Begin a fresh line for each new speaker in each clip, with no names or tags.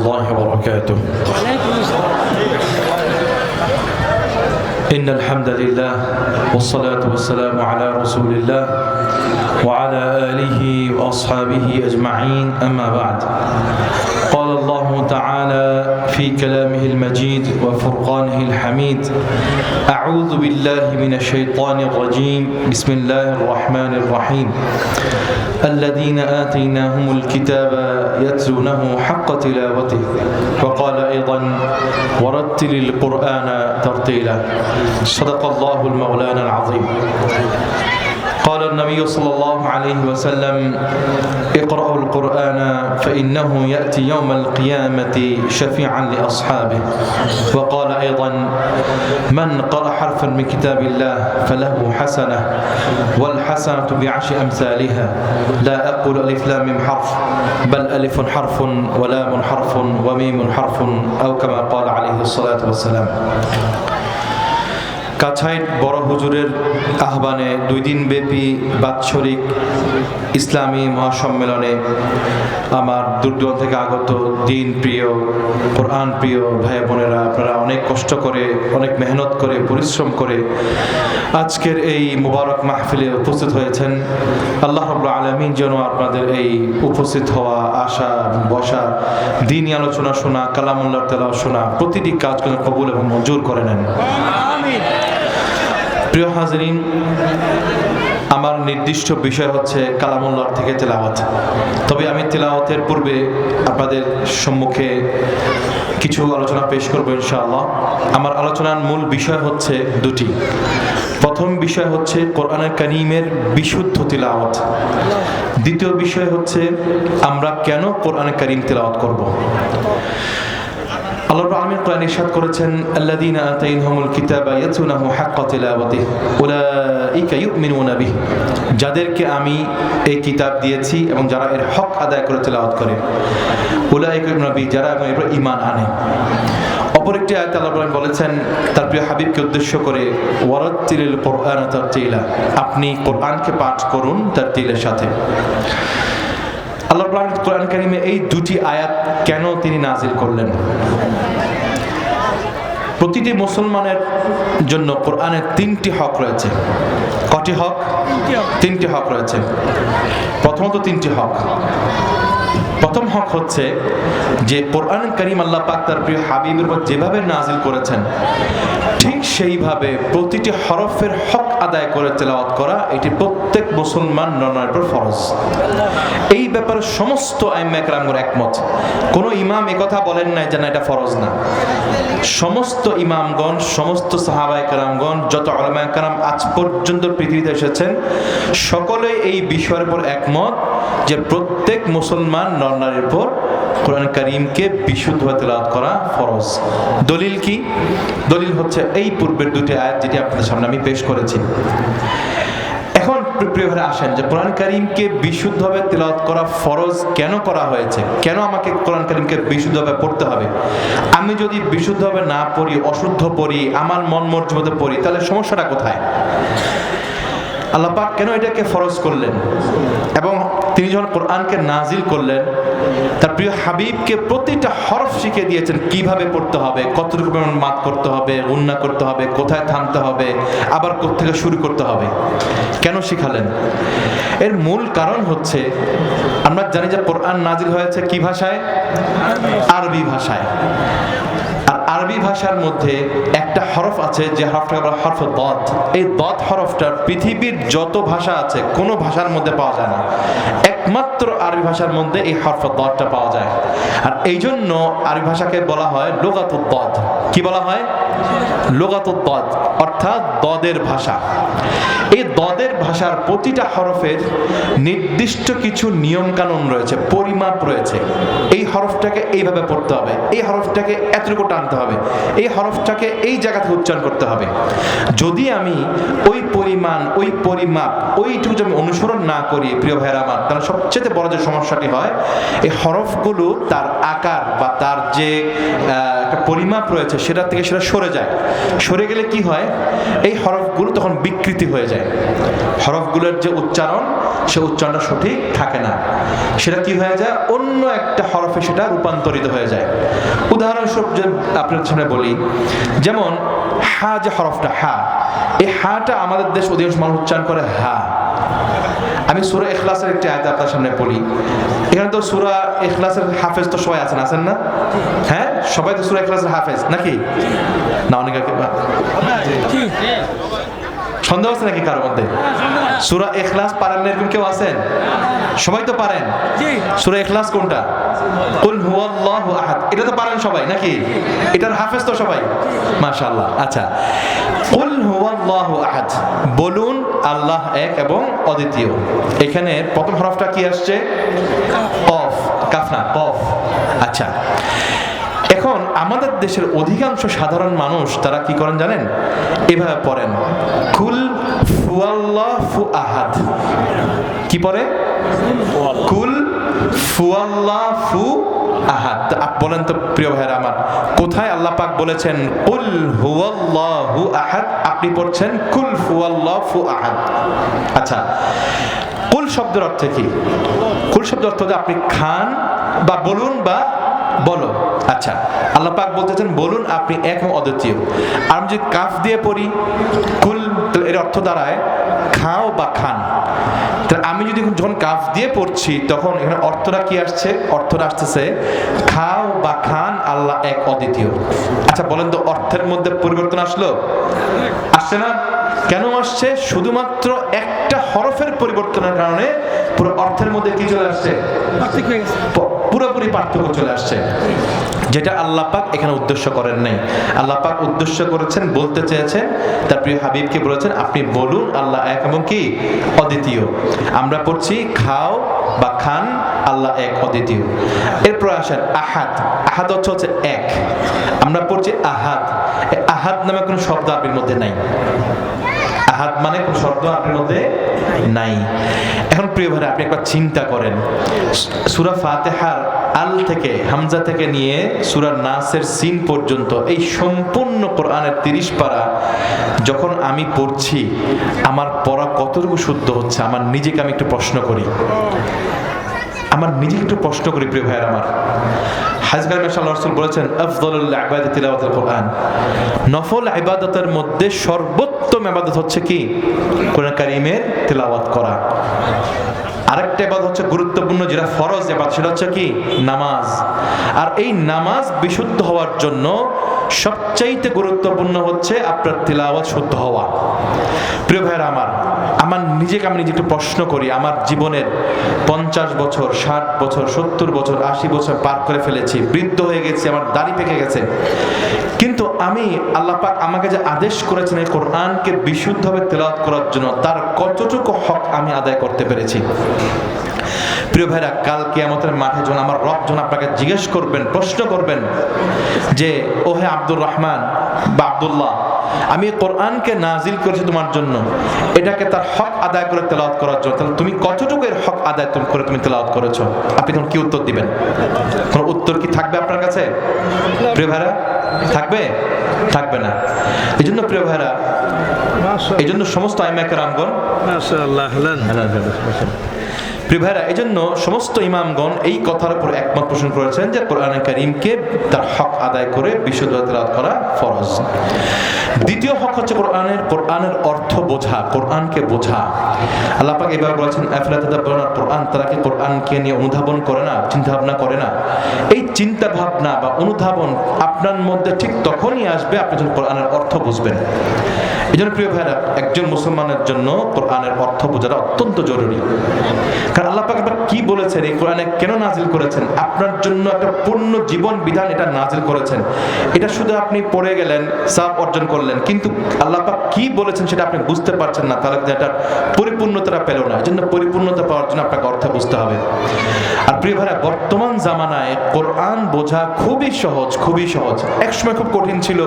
الله وبركاته. إن الحمد لله والصلاة والسلام على رسول الله وعلى آله وأصحابه أجمعين. أما بعد، قال الله تعالى في كلامه المجيد وفرقانه الحميد: أعوذ بالله من الشيطان الرجيم. بسم الله الرحمن الرحيم. الذين آتيناهم الكتاب يتلونه حق تلاوته. وقال أيضا: ورتل القرآن ترتيلا. صدق الله المولانا العظيم. قال النبي صلى الله عليه وسلم: اقرأوا القرآن فإنه يأتي يوم القيامة شفيعا لأصحابه. وقال أيضا: من قرأ حرفا من كتاب الله فله حسنة والحسنة بعشر أمثالها. لا أقول ألف لام ميم حرف، بل ألف حرف ولام حرف وميم حرف، أو كما قال عليه الصلاة والسلام. কাছাইট বড় হুজুরের আহ্বানে 2 দিন ব্যাপী বাৎসরিক ইসলামী মহাসম্মেলনে আমার দূরদূরান্ত থেকে আগত দিন প্রিয়, কোরআন প্রিয় ভাই বোনেরা, আপনারা অনেক কষ্ট করে, অনেক মেহনত করে, পরিশ্রম করে আজকের এই মুবারক মাহফিলে উপস্থিত হয়েছেন। আল্লাহ রাব্বুল আলামিন যেন আপনাদের এই উপস্থিত হওয়া, আসা, বসা, দ্বীনি আলোচনা শোনা, কালামুল্লাহ তেলাওয়াত শোনা, প্রতিটি কাজকে কবুল এবং মঞ্জুর করে নেন। আমিন। প্রিয় হাজরিন, আমার নির্দিষ্ট বিষয় হচ্ছে কালামুল্লাহ থেকে তেলাওয়াত। তবে আমি তেলাওয়াতের পূর্বে আপনাদের সম্মুখে কিছু আলোচনা পেশ করব ইনশাআল্লাহ। আমার আলোচনার মূল বিষয় হচ্ছে 2টি। প্রথম বিষয় হচ্ছে কোরআনুল কারীমের বিশুদ্ধ তিলাওয়াত। দ্বিতীয় বিষয় হচ্ছে আমরা কেন কোরআনুল কারীম তিলাওয়াত করব। আল্লাহ রাব্বুল আলামিন কোরআনে ইরশাদ করেছেন: আল্লাযীনা আতাইনাহুমুল কিতাবা ইয়াতলুনাহু হাক্কা তিলাওয়াতিহি উলাইকা ইউমিনুনা বিহি। যাদেরকে আমি এই কিতাব দিয়েছি এবং যারা এর হক আদায় করে তেলাওয়াত করে, উলাইকা ইউমিনুনা বিহি, যারা এর ঈমান আনে। অপর একটি আয়াতে আল্লাহ রাব্বুল আলামিন বলেছেন তার প্রিয় হাবিবকে উদ্দেশ্য করে: ওয়ারাত্তিলিল কুরআনা তারতিলা। আপনি কোরআনকে পাঠ করুন তারতিলের সাথে। আল্লাহ রাব্বুল আলামিন কোরআন কারীমে এই 2টি আয়াত কেন তিনি নাজিল করলেন? প্রতিটি মুসলমানের জন্য কোরআনের 3টি হক রয়েছে। কয়টি হক? 3টি হক রয়েছে। প্রথমত 3টি হক। প্রথম হক হচ্ছে যে কোরআন কারীম আল্লাহ পাক তার প্রিয় হাবিবের উপর যেভাবে নাজিল করেছেন ঠিক সেইভাবে প্রতিটি হরফের হক আদায় করে তেলাওয়াত করা, এটি প্রত্যেক মুসলমান নরনারীর উপর ফরজ। এই ব্যাপারে সমস্ত আইম্মায়ে কেরামগণ একমত। কোনো ইমাম একথা বলেন নাই যে না এটা ফরজ না। সমস্ত ইমামগণ, সমস্ত সাহাবায়ে কেরামগণ, যত উলামায়ে কেরাম আজ পর্যন্ত পৃথিবীতে এসেছেন, সকলে এই বিষয়ের উপর একমত যে প্রত্যেক মুসলমান নরনারীর উপর কোরআন কারীমকে বিশুদ্ধভাবে তেলাওয়াত করা ফরজ। দলিল কি? দলিল হচ্ছে এই পূর্বের 2টি আয়াত যেটি আপনাদের সামনে আমি পেশ করেছি। এখন প্রিয় ভাইরা আসেন যে কোরআন কারীমকে বিশুদ্ধভাবে তেলাওয়াত করা ফরজ কেন করা হয়েছে? কেন আমাকে কোরআন কারীমকে বিশুদ্ধভাবে পড়তে হবে? আমি যদি বিশুদ্ধভাবে না পড়ি, অশুদ্ধ পড়ি, আমার মন মর্জি মতো পড়ি, তাহলে সমস্যাটা কোথায়? আল্লাহ পাক কেন এটাকে ফরজ করলেন? এবং তিনি যখন কোরআনকে নাজিল করলেন, তার প্রিয় হাবিবকে প্রতিটা হরফ শিখিয়ে দিয়েছেন কিভাবে পড়তে হবে, কতটুকু পরিমাণ মাদ করতে হবে, গুন্না করতে হবে, কোথায় থামতে হবে, আবার কোত্থেকে শুরু করতে হবে। কেন শিখালেন? এর মূল কারণ হচ্ছে আমরা জানি যে কোরআন নাজিল হয়েছে কি ভাষায়? আরবি ভাষায়। আর আরবি ভাষার মধ্যে একটা হরফ আছে যে হরফটাকে বলা হয় হরফ দাদ। এই দাদ হরফটা পৃথিবীর যত ভাষা আছে কোনো ভাষার মধ্যে পাওয়া যায় না, একমাত্র আরবি ভাষার মধ্যে এই হরফ দাদটা পাওয়া যায়। আর এই জন্য আরবি ভাষাকে বলা হয় লুগাতুদ দাদ। কি বলা হয়? লুগাতুদ দাদ, অর্থাৎ দাদের ভাষা। এই দাদের ভাষার প্রতিটা হরফের নির্দিষ্ট কিছু নিয়ম কানুন রয়েছে, পরিমাপ রয়েছে। এই হরফটাকে এইভাবে পড়তে হবে, এই হরফটাকে এতটুকু টানতে হবে, এই হরফটাকে এই জায়গা থেকে উচ্চারণ করতে হবে। যদি আমি ওই পরিমাণ, ওই পরিমাপ, ওইটুকু যদি অনুসরণ না করি প্রিয় ভাইরা আমার, তাহলে সবচেয়ে বড় যে সমস্যাটি হয়, এই হরফগুলো তার আকার বা তার যে একটা পরিমাপ রয়েছে সেটা থেকে সেটা সরে যায়। সরে গেলে কি হয়? এই হরফগুলো তখন বিকৃতি হয়ে যায়, হরফগুলোর যে উচ্চারণ সে উচ্চারণটা সঠিক থাকে না, সেটা কি হয়ে যায়, অন্য একটা হরফে সেটা রূপান্তরিত হয়ে যায়। উদাহরণস্বরূপ যে আপনার সামনে বলি, যেমন হা যে হরফটা হা, এই হাটা আমাদের দেশ অধিকাংশ মানুষ উচ্চারণ করে হা। আমি সূরা ইখলাসের একটি আয়াত আপনার সামনে পড়ি। এখানে তো সূরা ইখলাসের হাফেজ তো সবাই আছেন না? হ্যাঁ, সবাই তো সূরা ইখলাসের হাফেজ নাকি? না, অনেকে সন্দেহ আছে নাকি কারোর মধ্যে? সূরা ইখলাস পারেন না এরকম কেউ আছেন? সবাই তো পারেন। সূরা ইখলাস কোনটা? কুল হুয়াল্লাহু আহাদ, এটা তো পারেন সবাই নাকি? এটার হাফেজ তো সবাই, মাশাআল্লাহ। আচ্ছা, কুল হুয়াল্লাহু আহাদ, বলুন আল্লাহ এক এবং অদ্বিতীয়। এখানে প্রথম হরফটা কি আসছে? কফ, কাফ না, কফ। আচ্ছা, এখন আমাদের দেশের অধিকাংশ সাধারণ মানুষ তারা কি করেন জানেন? এভাবে পড়েন, কুল হুয়াল্লাহু আহাদ। কি পড়ে? কুল হুয়াল্লাহু আহাদ। বলেন তো প্রিয় ভাইরা আমার, কোথায় আল্লাহ পাক বলেছেন কুল হুয়াল্লাহু আহাদ, আপনি পড়ছেন কুল হুয়াল্লাহু আহাদ। আচ্ছা, কুল শব্দের অর্থ কি? কুল শব্দের অর্থ আপনি খান বা বলুন বা বলো। আচ্ছা, আল্লাহ পাক বলতেছেন বলুন আপনি এক এবং অদ্বিতীয়। আর আমি যদি কাফ দিয়ে পড়ি কুল, এর অর্থ দাঁড়ায় খাও বা খান। তাহলে আমি যদি যখন কাফ দিয়ে পড়ছি তখন এখানে অর্থটা কি আসছে? অর্থটা আসতেছে খাও বা খান, আল্লাহ এক অদ্বিতীয়। আচ্ছা বলেন তো, অর্থের মধ্যে পরিবর্তন আসলো? আসছে না? কেন আসছে? শুধুমাত্র একটা হরফের পরিবর্তনের কারণে পুরো অর্থের মধ্যে কি চলে আসছে? পুরোপুরি পার্থক্য চলে আসছে, যেটা আল্লাহ পাক এখানে উদ্দেশ্য করেন নাই। আল্লাহ পাক উদ্দেশ্য করেছেন, বলতে চেয়েছেন, তার প্রিয় হাবিবকে বলেছেন আপনি বলুন আল্লাহ এক এবং কি অদ্বিতীয়। আমরা পড়ছি খাও বা খান, আল্লাহ এক অদ্বিতীয়। এরপর আসেন আহাদ। আহাদ হচ্ছে এক। আমরা পড়ছি আহাদ। আহাদ নামে কোনো শব্দ আরবির মধ্যে নাই। আহাদ মানে কোন শব্দ আপনার মধ্যে নাই। এখন প্রিয় ভাইরা, আপনি একবার চিন্তা করেন, সূরা ফাতিহার আল থেকে, হামজা থেকে নিয়ে সূরা নাসের সিন পর্যন্ত এই সম্পূর্ণ কোরআনের 30 পারা যখন আমি পড়ছি, আমার পড়া কতটুকু শুদ্ধ হচ্ছে আমার নিজেকে আমি একটু প্রশ্ন করি। প্রিয় ভাইরা আমার, রাসূল বলেছেন আফযালুল ইবাদাতি তিলাওয়াতুল কোরআন। নফল ইবাদতের মধ্যে সর্বোত্তম ইবাদত হচ্ছে কি? কোরআন কারীমের তিলাওয়াত করা। আরেকটা ইবাদত হচ্ছে গুরুত্বপূর্ণ, যেটা ফরজ ইবাদত, সেটা হচ্ছে কি? নামাজ। আর এই নামাজ বিশুদ্ধ হওয়ার জন্য সবচাইতে গুরুত্বপূর্ণ হচ্ছে আপনার তিলাওয়াত শুদ্ধ হওয়া। প্রিয় ভাইরা আমার, আমি নিজেকে একটু প্রশ্ন করি, আমার জীবনের 50 বছর, 60 বছর, 70 বছর, 80 বছর পার করে ফেলেছি, বৃদ্ধ হয়ে গেছি, আমার দাড়ি পেকে গেছে, কিন্তু আমি আল্লাহ পাক আমাকে যে আদেশ করেছেন এই কোরআনকে বিশুদ্ধভাবে তেলাওয়াত করার জন্য, তার কতটুকু হক আমি আদায় করতে পেরেছি? প্রিয় ভাইরা, কাল কিয়ামতের মাঠে যখন আমার রব যখন আপনাকে জিজ্ঞেস করবেন, প্রশ্ন করবেন যে ওহে আব্দুর রহমান বা আব্দুল্লাহ, আমি কোরআনকে নাজিল করেছি তোমার জন্য, এটাকে তার হক আদায় করে তেলাওয়াত করার জন্য, তাহলে তুমি কতটুকু এর হক আদায় করে তুমি তেলাওয়াত করেছো? আপনি তখন কি উত্তর দিবেন? কোন উত্তর কি থাকবে আপনার কাছে? প্রিয় ভাইরা, থাকবে না। এই জন্য প্রিয় ভাইরা, এই জন্য সমস্ত আইমায়ে কেরামগণ, মাশাআল্লাহ, প্রিয় ভাইরা, এই জন্য সমস্ত ইমামগণ এই কথার উপর একমত পোষণ করেছেন যে কোরআনে কারীমকে তার হক আদায় করে বিশুদ্ধভাবে তেলাওয়াত করা ফরজ। দ্বিতীয় হক হচ্ছে কোরআনের অর্থ বোঝা, কোরআনকে বোঝা। আল্লাহ পাক এবার বলেছেন আফলা তাদাব্বারুনাল কোরআন, তারা কি কোরআনকে নিয়ে অনুধাবন করে না, চিন্তা ভাবনা করে না? এই চিন্তা ভাবনা বা অনুধাবন আপনার মধ্যে ঠিক তখনই আসবে আপনি যখন কোরআনের অর্থ বুঝবেন। এই জন্য প্রিয় ভাইরা, একজন মুসলমানের জন্য কোরআনের অর্থ বোঝাটা অত্যন্ত জরুরি। কারণ আল্লাহ পাক কি বলেছেন, এই কোরআনে কেন নাজিল করেছেন, আপনার জন্য একটা পূর্ণ জীবন বিধান এটা নাজিল করেছেন। এটা শুধু আপনি পড়ে গেলেন, সওয়াব অর্জন করলেন, কিন্তু আল্লাহ পাক কি বলেছেন সেটা আপনি বুঝতে পারছেন না, তাহলে এটার পরিপূর্ণতা পেল না। এই জন্য পরিপূর্ণতা পাওয়ার জন্য আপনাকে অর্থ বুঝতে হবে। আর প্রিয় ভাইরা, বর্তমান জামানায় কোরআন বোঝা খুবই সহজ। একসময় খুব কঠিন ছিল,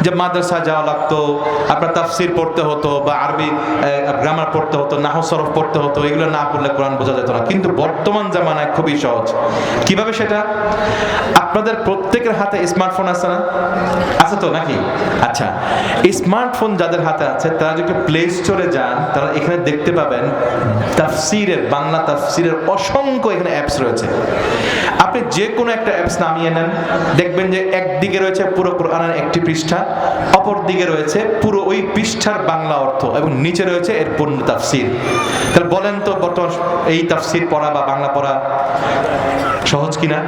যে মাদ্রাসায় যাওয়া লাগতো, আপনার তাফসীর পড়তে হতো বা আরবি গ্রামার পড়তে হতো, নাহু সরফ পড়তে হতো, এগুলো না পড়লে কোরআন বোঝা যেত না, কিন্তু বর্তমান জামানায় খুবই সহজ। কিভাবে সেটা? আপনাদের প্রত্যেকের হাতে স্মার্টফোন আছে না? আছে তো নাকি? আচ্ছা, স্মার্টফোন যাদের হাতে আছে তারা যদি প্লে স্টোরে যান, তারা এখানে দেখতে পাবেন তাফসীরের, বাংলা তাফসীরের অসংখ্য এখানে অ্যাপস রয়েছে। আপনি যে কোনো একটা অ্যাপস নামিয়ে নেন, দেখবেন যে একদিকে রয়েছে পুরো কোরআনের একটি পৃষ্ঠা, অপর দিকে রয়েছে পুরো ওই পৃষ্ঠার বাংলা অর্থ, এবং নিচে রয়েছে এর পূর্ণ তাফসীর। তাহলে বলেন তো বর্তমান এই তাফসীর পড়া বা বাংলা পড়া সহজ কিনা?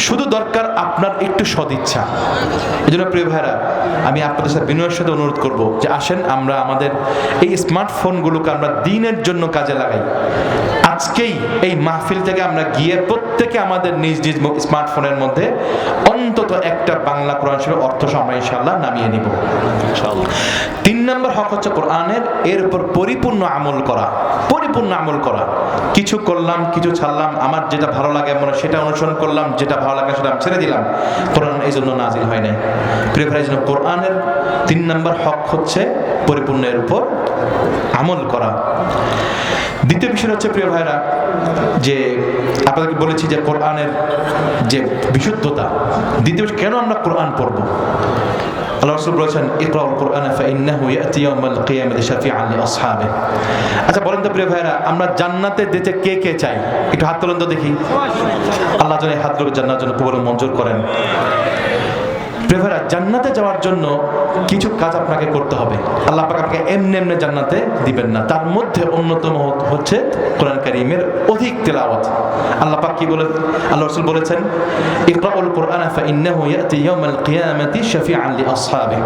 শুধু দরকার আপনার একটু সদিচ্ছা। এই জন্য প্রিয় ভাইরা, আমি আপনাদের সাথে বিনয়ের সাথে অনুরোধ করব যে আসেন আমরা আমাদের এই স্মার্টফোনগুলোকে আমরা দিনের জন্য কাজে লাগাই। আজকেই এই মাহফিল থেকে আমরা গিয়ে প্রত্যেকে আমাদের নিজ নিজ স্মার্টফোনের মধ্যে অন্তত একটা বাংলা কোরআন শরীফের অর্থ আমরা ইনশাআল্লাহ নামিয়ে নিব ইনশাআল্লাহ। 3 নম্বর হক হচ্ছে কোরআনের এর উপর পরিপূর্ণ আমল করা। পরিপূর্ণ আমল করা, কিছু করলাম কিছু ছাড়লাম, আমার যেটা ভালো লাগে মনে সেটা অনুসরণ করলাম, যেটা ভালো লাগে সেটা ছেড়ে দিলাম। কোরআন এই জন্য নাজিল হয় নাই। প্রিয় ভাই, জন্য কোরআনের 3 নম্বর হক হচ্ছে পরিপূর্ণের উপর আমল করা। দ্বিতীয় বিষয় হচ্ছে প্রিয় ভাইরা, যে আপনাদেরকে বলেছি যে কোরআনের যে বিশুদ্ধতা। দ্বিতীয় কেন আমরা কোরআন পড়ব? আল্লাহ রাসূল বলেছেন ইকরাউল কোরআন ফাইন্নাহু ইয়াতি ইয়াউমাল কিয়ামাতি শাফিআন লিআসহাবিহি। আচ্ছা বলেন তো প্রিয় ভাইরা, আমরা জান্নাতে যেতে কে কে চাই? একটু হাত তোলেন তো দেখি। আল্লাহ যেন এই হাতগুলো জান্নাতের জন্য কবুল মঞ্জুর করেন। প্রিয় ভাইরা, জান্নাতে যাওয়ার জন্য কিছু কাজ আপনাকে করতে হবে। আল্লাহ পাক আপনাকে এমনি এমনি জান্নাতে দিবেন না। তার মধ্যে অন্যতম হচ্ছে কোরআন কারীমের অধিক তেলাওয়াত। আল্লাহ পাক কি বলেন? আল্লাহ রাসূল বলেছেন ইকরাউল কোরআন ফাইন্নাহু ইয়াতি ইয়াউমাল কিয়ামাতি শাফিআন লিআসহাবিহি।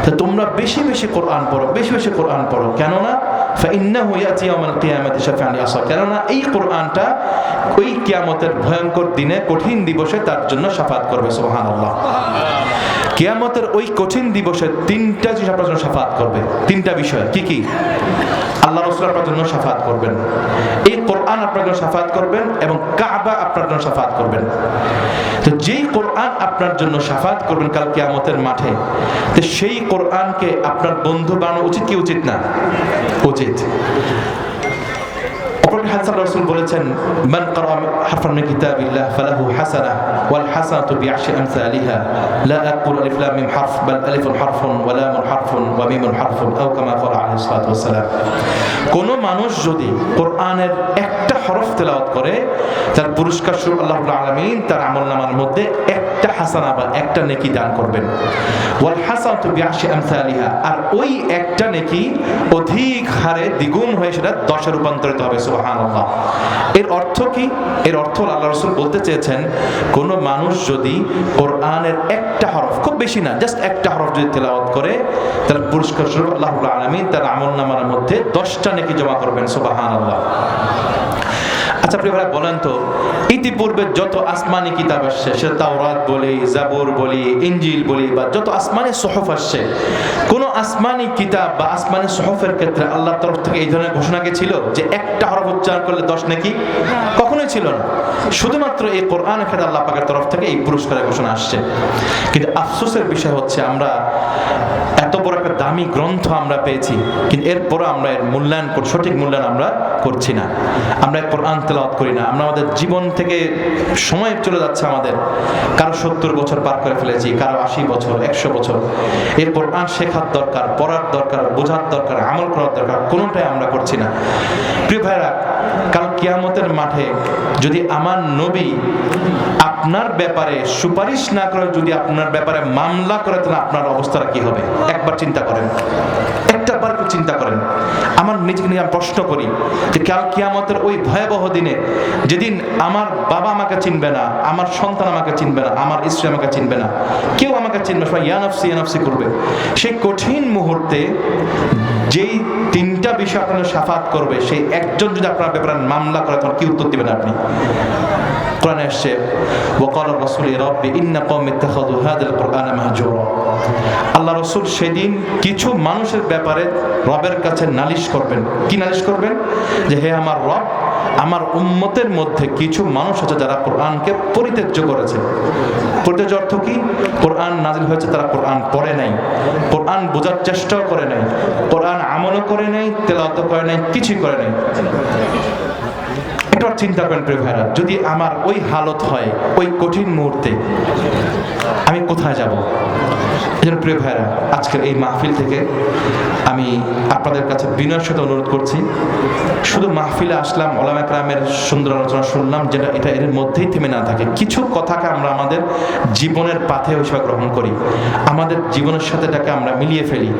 তো তোমরা বেশি বেশি কোরআন পড়ো, বেশি বেশি কোরআন পড়ো। কেন না? ফাইন্নাহু ইয়াতি ইয়াউমাল কিয়ামাতি শাফিআন লিআসহাবিহি। কেন না এই কোরআনটা ওই কিয়ামতের ভয়ঙ্কর দিনে, কঠিন দিবসে তার জন্য শাফাআত করবে। সুবহানাল্লাহ। কিয়ামতের ওই কঠিন দিবসে 3টা জিনিস আপনার জন্য শাফাআত করবে। 3টা বিষয় কি কি? আল্লাহ রাসূল আপনার জন্য শাফাআত করবেন, এই কোরআন আপনার জন্য শাফাআত করবেন, এবং কাবা আপনার জন্য শাফাআত করবেন। তো যেই কোরআন আপনার জন্য শাফাআত করবেন কাল কিয়ামতের মাঠে, তো সেই কোরআনকে আপনার বন্ধু বানানো উচিত কি উচিত না? উচিত। রাসূল বলেছেন মান ক্বারা হারফান মিন কিতাবিল্লাহ ফালাহু হাসানাহ ওয়াল হাসানাতু বিআশরি আমসালিহা লা আকুল আলিফ লাম মিম হারফ বাল আলিফুন হারফুন ওয়া লামুন হারফুন ওয়া মিমুন হারফুন আও কামা ক্বালা আলাইহিস সালাতু ওয়াস সালাম। কোন মানুষ যদি কোরআনের একটা হরফ তেলাওয়াত করে, তার পুরস্কার স্বরূপ আল্লাহ রাব্বুল আলামিন তার আমলনামার মধ্যে একটা হাসানা বা একটা নেকি দান করবেন। ওয়াল হাসানাতু বিআশরি আমসালিহা, আর ওই একটা নেকি অধিক হারে দ্বিগুণ হয়ে সেটা 10-এ রূপান্তরিত হবে। সুবহানাল্লাহ। এর অর্থ কি? এর অর্থ আল্লাহ রাসূল বলতে চেয়েছেন, কোন মানুষ যদি কোরআনের একটা হরফ, খুব বেশি না, জাস্ট একটা হরফ যদি তেলাওয়াত করে, তাহলে পুরস্কার স্বরূপ আল্লাহ রাব্বুল আলামিন তার আমলনামার মধ্যে 10টা নেকি জমা করবেন। সুবহানাল্লাহ। আচ্ছা প্রিয় ভাই, বলেন তো ইতিপূর্বে যত আসমানি কিতাব আসছে, সে তাওরাত বলি, জাবুর বলি, ইনজিল বলি, বা যত আসমানি সুহুফ আসছে, কোন আসমানি কিতাব বা আসমানি সুহুফের ক্ষেত্রে আল্লাহর তরফ থেকে এই ধরনের ঘোষণা কি ছিল যে একটা হরফ উচ্চারণ করলে 10 নেকি? কখনোই ছিল না। শুধুমাত্র এই কোরআনের ক্ষেত্রে আল্লাহ পাকের তরফ থেকে এই পুরস্কারের ঘোষণা আসছে। কিন্তু আফসোসের বিষয় হচ্ছে, আমরা এত বড় একটা দামি গ্রন্থ আমরা পেয়েছি, কিন্তু এরপরও আমরা এর মূল্যায়ন, সঠিক মূল্যায়ন আমরা করছি না। আমরা কোরআন তেলাওয়াত করি না। আমরা আমাদের জীবন থেকে সময় চলে যাচ্ছে আমাদের, কারো 70 বছর পার করে ফেলেছি, কারো 80 বছর, 100 বছর। এই কোরআন শেখার দরকার, পড়ার দরকার, বোঝার দরকার, আমল করার দরকার, কোনোটাই আমরা করছি না। প্রিয় ভাইরা, কাল কিয়ামতের মাঠে যদি আমার নবী আপনার ব্যাপারে সুপারিশ না করে, যদি আপনার ব্যাপারে মামলা করে, তাহলে আপনার অবস্থাটা কি হবে? একবার চিন্তা করেন, একটাবার চিন্তা করেন। আমার নিজেকে নিয়ে প্রশ্ন করি যে কাল কিয়ামতের ওই ভয়াবহ দিনে, যেদিন আমার বাবা আমাকে চিনবে না, আমার সন্তান আমাকে চিনবে না, আমার স্ত্রী আমাকে চিনবে না, কেউ আমাকে চিনবে, সবাই ইয়া নাফসি ইয়া নাফসি করবে, সেই কঠিন মুহূর্তে যেই 3টা বিষয় আপনার শাফাআত করবে, সেই একজন যদি আপনার ব্যাপারে মামলা করে, তখন কি উত্তর দিবেন আপনি? কোরআনে আসছে ওয়াকাল রাসূল রাব্বি ইন্না কওমি ইত্তাখাযু হাযাল কুরআনা মাহজুরা। আল্লাহ রাসূল সেদিন কিছু মানুষের ব্যাপারে রবের কাছে নালিশ করবেন। কি নালিশ করবেন? যে হে আমার রব, আমার উম্মতের মধ্যে কিছু মানুষ আছে যারা কোরআনকে পরিত্যাজ্য করেছে। পরিত্যাজ্য অর্থ কি? কোরআন নাজিল হয়েছে, তারা কোরআন পড়ে নাই, কোরআন বোঝার চেষ্টাও করে নাই, কোরআন আমলও করে নাই, তেলাওয়াত করে নাই, কিছুই করে নাই। একবার চিন্তা করেন প্রিয় ভাইরা, যদি আমার ওই হালত হয় ওই কঠিন মুহূর্তে, আমি কোথায় যাব? এই জন্য প্রিয় ভাইরা, আজকের এই মাহফিল থেকে আমি আপনাদের কাছে বিনয়ের সাথে অনুরোধ করছি, শুধু মাহফিলে আসলাম, ওলামা কেরামের সুন্দর আলোচনা শুনলাম, যেটা এটা এর মধ্যেই থেমে না থাকে, কিছু কথাকে আমরা আমাদের জীবনের পাথে হিসেবে গ্রহণ করি, আমাদের জীবনের সাথে এটাকে আমরা মিলিয়ে ফেলি।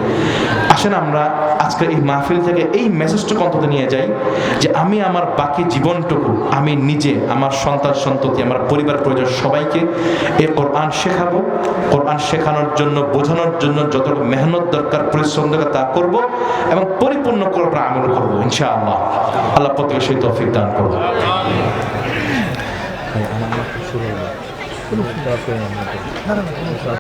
আসেন আমরা আজকের এই মাহফিল থেকে এই মেসেজটুকু অন্তত নিয়ে যাই যে আমি আমার বাকি জীবনটুকু আমি নিজে, আমার সন্তান সন্ততি, আমার পরিবার পরিজন সবাইকে এই কোরআন শেখাবো। কোরআন শেখানোর জন্য, বোঝানোর জন্য যত মেহনত দরকার, পরিশ্রম দরকার তা করব এবং পরিপূর্ণ করে আমল করবো ইনশাআল্লাহ। আল্লাহ প্রত্যেকের সেই তৌফিক দান করবো।